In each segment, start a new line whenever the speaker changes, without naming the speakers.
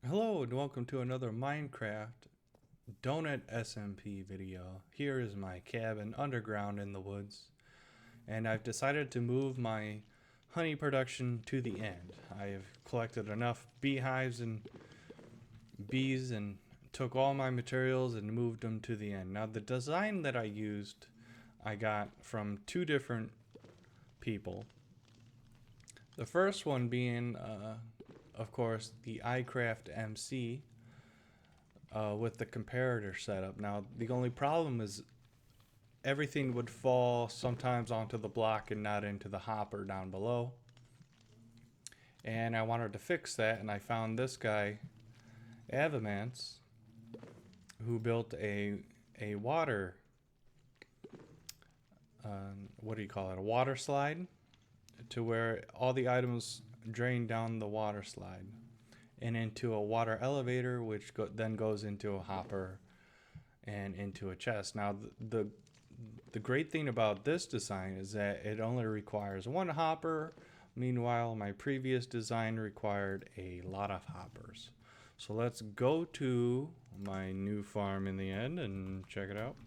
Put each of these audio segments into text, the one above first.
Hello and welcome to another Minecraft Donut SMP video. Here is my cabin underground in the woods, and I've decided to move my honey production to the end. I have collected enough beehives and bees and took all my materials and moved them to the end. Now the design that I used I got from two different people. The first one being of course, the iCraft MC with the comparator setup. Now, the only problem is everything would fall sometimes onto the block and not into the hopper down below. And I wanted to fix that, and I found this guy, Avamance, who built a water, what do you call it, a water slide, to where all the items drain down the water slide and into a water elevator, which then goes into a hopper and into a chest. Now the great thing about this design is that it only requires one hopper. Meanwhile, my previous design required a lot of hoppers. So let's go to my new farm in the end and check it out.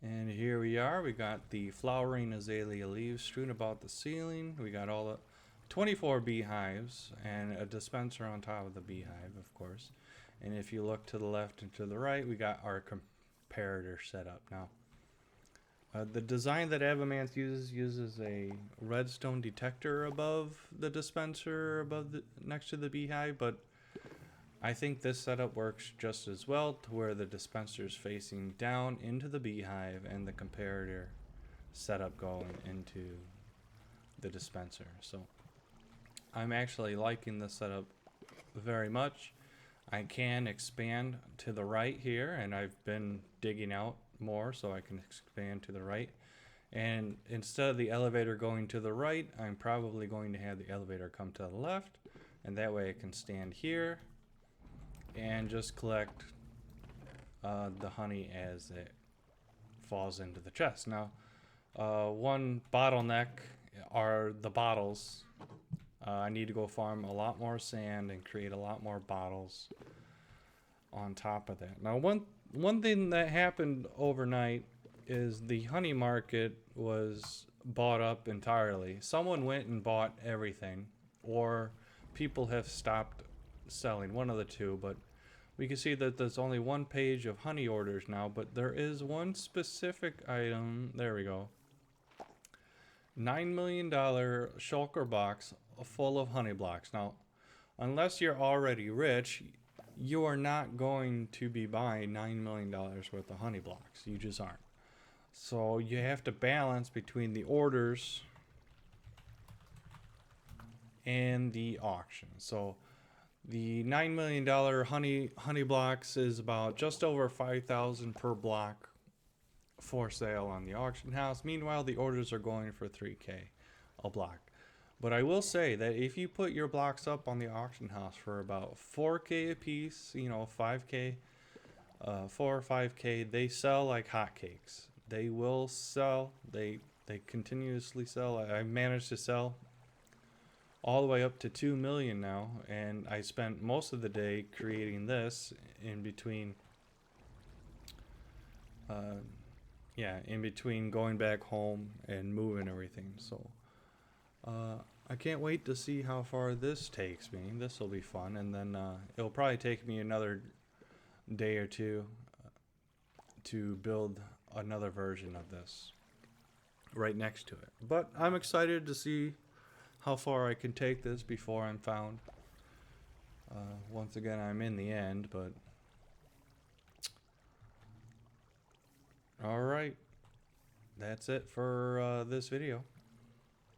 And here we are. We got the flowering azalea leaves strewn about the ceiling. We got all the 24 beehives and a dispenser on top of the beehive, of course. And if you look to the left and to the right, we got our comparator set up. Now, the design that Avamance uses a redstone detector above the dispenser, next to the beehive, but I think this setup works just as well, to where the dispenser is facing down into the beehive and the comparator setup going into the dispenser. So I'm actually liking this setup very much. I can expand to the right here, and I've been digging out more so I can expand to the right. And instead of the elevator going to the right, I'm probably going to have the elevator come to the left, and that way I can stand here and just collect the honey as it falls into the chest. Now, one bottleneck are the bottles. I need to go farm a lot more sand and create a lot more bottles on top of that. Now, one thing that happened overnight is the honey market was bought up entirely. Someone went and bought everything, or people have stopped selling, one of the two, but we can see that there's only one page of honey orders now, but there is one specific item. There we go. $9 million shulker box full of honey blocks. Now, unless you're already rich, you are not going to be buying $9 million worth of honey blocks. You just aren't. So you have to balance between the orders and the auction. So the $9 million honey blocks is about just over 5,000 per block for sale on the auction house. Meanwhile, the orders are going for 3K a block. But I will say that if you put your blocks up on the auction house for about 4K a piece, 5K, 4 or 5K, they sell like hotcakes. They will sell. They continuously sell. I've managed to sell all the way up to 2 million now, and I spent most of the day creating this in between in between going back home and moving everything. So I can't wait to see how far this takes me. This will be fun, and then it'll probably take me another day or two to build another version of this right next to it. But I'm excited to see how far I can take this before I'm found. Once again, I'm in the end, but alright, that's it for this video.